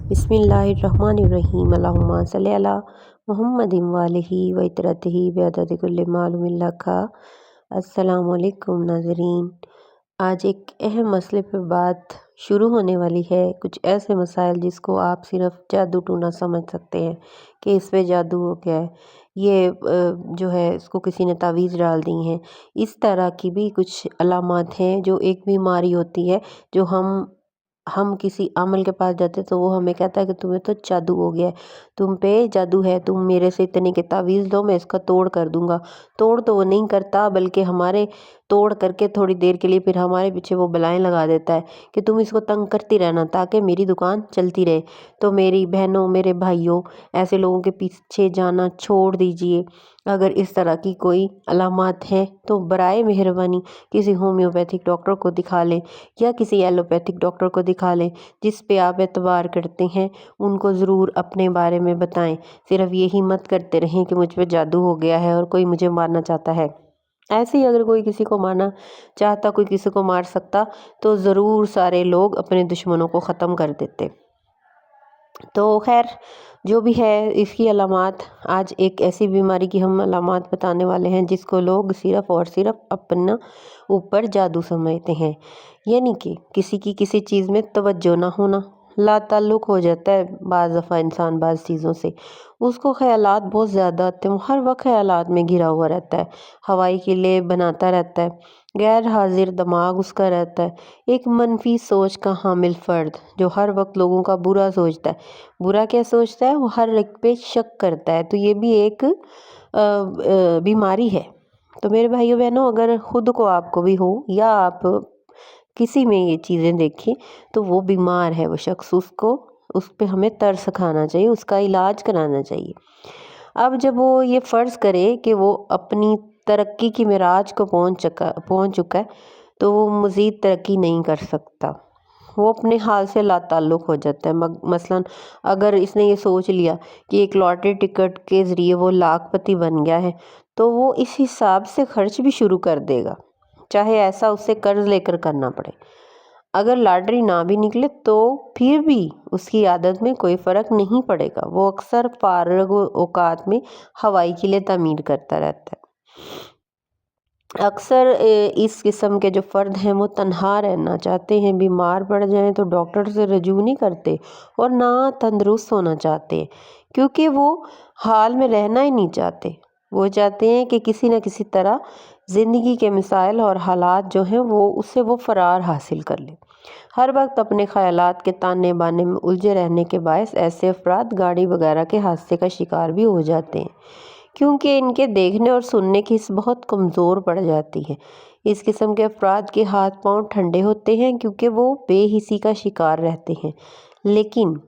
बिस्मिल्लाहिर्रहमानिर्रहीम अल्लाहुम्मा सल्ली अला मुहम्मदिन वालिही व इतरतिही बिअदद कुल्लि मालूमिन लका। अस्सलामु अलैकुम नाज़रीन, आज एक अहम मसले पर बात शुरू होने वाली है। कुछ ऐसे मसाइल जिसको आप सिर्फ जादू टूना समझ सकते हैं कि इस पे जादू हो गया है, ये जो है इसको किसी ने तावीज़ डाल दी हैं। इस तरह की भी कुछ अलामात हैं जो एक बीमारी होती है, जो हम किसी आमल के पास जाते तो वो हमें कहता है कि तुम्हें तो जादू हो गया है, तुम पे जादू है, तुम मेरे से इतने के तावीज़ लो, मैं इसका तोड़ कर दूंगा। तोड़ तो वो नहीं करता, बल्कि हमारे तोड़ करके थोड़ी देर के लिए फिर हमारे पीछे वो बलाएं लगा देता है कि तुम इसको तंग करती रहना ताकि मेरी दुकान चलती रहे। तो मेरी बहनों, मेरे भाइयों, ऐसे लोगों के पीछे जाना छोड़ दीजिए। अगर इस तरह की कोई अलामात हैं तो बराए मेहरबानी किसी होम्योपैथिक डॉक्टर को दिखा लें या किसी एलोपैथिक डॉक्टर को दिखा लें जिस पे आप एतबार करते हैं। उनको ज़रूर अपने बारे में बताएं। सिर्फ यही मत करते रहें कि मुझ पे जादू हो गया है और कोई मुझे मारना चाहता है। ऐसे ही अगर कोई किसी को मारना चाहता, कोई किसी को मार सकता, तो ज़रूर सारे लोग अपने दुश्मनों को ख़त्म कर देते। तो खैर, जो भी है, इसकी अलामात, आज एक ऐसी बीमारी की हम अलामात बताने वाले हैं जिसको लोग सिर्फ़ और सिर्फ अपना ऊपर जादू समझते हैं। यानी कि किसी की किसी चीज़ में तवज्जो ना होना, लाताल्लुक़ हो जाता है बाज़ दफ़ा इंसान बाज़ चीज़ों से। उसको ख़यालात बहुत ज़्यादा आते हैं, वो हर वक्त ख़यालात में घिरा हुआ रहता है, हवाई किले बनाता रहता है, गैर हाजिर दिमाग उसका रहता है, एक मनफी सोच का हामिल फ़र्द जो हर वक्त लोगों का बुरा सोचता है। बुरा क्या सोचता है? वो हर एक पे शक करता है। तो ये भी एक बीमारी है। तो मेरे भाइयों बहनों, अगर ख़ुद को आपको भी हो या आप किसी में ये चीज़ें देखें तो वो बीमार है वो शख्स, उस पे हमें तरस खाना चाहिए, उसका इलाज कराना चाहिए। अब जब वो ये फ़र्ज़ करे कि वो अपनी तरक्की की मिराज को पहुँच चुका है, तो वो मज़ीद तरक्की नहीं कर सकता, वो अपने हाल से लाताल्लुक़ हो जाता है। मसलन अगर इसने ये सोच लिया कि एक लॉटरी टिकट के ज़रिए वो लाखपति बन गया है, तो वो इस हिसाब से खर्च भी शुरू कर देगा, चाहे ऐसा उसे कर्ज़ लेकर करना पड़े। अगर लॉटरी ना भी निकले तो फिर भी उसकी आदत में कोई फ़र्क नहीं पड़ेगा। वो अक्सर फारग औकात में हवाई किले तामीर करता रहता है। अक्सर इस किस्म के जो फ़र्द हैं वो तन्हा रहना चाहते हैं, बीमार पड़ जाएं तो डॉक्टर से रजू नहीं करते और ना तंदुरुस्त होना चाहते, क्योंकि वो हाल में रहना ही नहीं चाहते। वो चाहते हैं कि किसी न किसी तरह ज़िंदगी के मसाइल और हालात जो हैं वो फ़रार हासिल कर ले। हर वक्त अपने ख़यालात के ताने बाने में उलझे रहने के बायस ऐसे अफराद गाड़ी वगैरह के हादसे का शिकार भी हो जाते हैं, क्योंकि इनके देखने और सुनने की हिस्स बहुत कमज़ोर पड़ जाती है। इस किस्म के अफराद के हाथ पांव ठंडे होते हैं क्योंकि वो बेहिसी का शिकार रहते हैं। लेकिन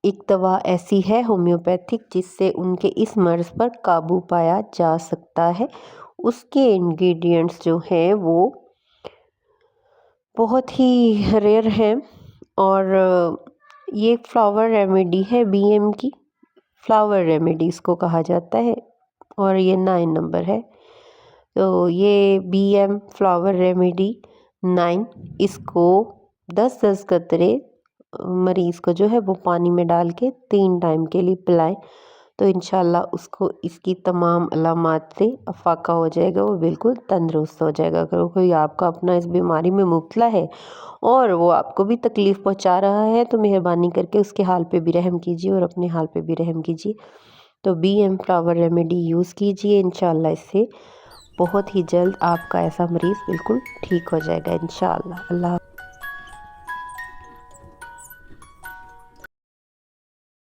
एक दवा ऐसी है होम्योपैथिक जिससे उनके इस मर्ज़ पर काबू पाया जा सकता है। उसके इंग्रेडिएंट्स जो हैं वो बहुत ही रेयर हैं और ये फ्लावर रेमेडी है, बीएम की फ्लावर रेमेडी इसको कहा जाता है और ये 9 नंबर है। तो ये बीएम फ्लावर रेमेडी 9, इसको 10-10 कतरे मरीज़ को जो है वो पानी में डाल के 3 टाइम के लिए पिलाएं, तो इंशाल्लाह उसको इसकी तमाम अलामात से अफाका हो जाएगा, वो बिल्कुल तंदुरुस्त हो जाएगा। अगर कोई आपका अपना इस बीमारी में मुब्तला है और वो आपको भी तकलीफ़ पहुंचा रहा है, तो मेहरबानी करके उसके हाल पे भी रहम कीजिए और अपने हाल पे भी रहम कीजिए। तो बीएम फ्लावर रेमेडी यूज़ कीजिए, इंशाल्लाह इससे बहुत ही जल्द आपका ऐसा मरीज़ बिल्कुल ठीक हो जाएगा इंशाल्लाह। अल्लाह।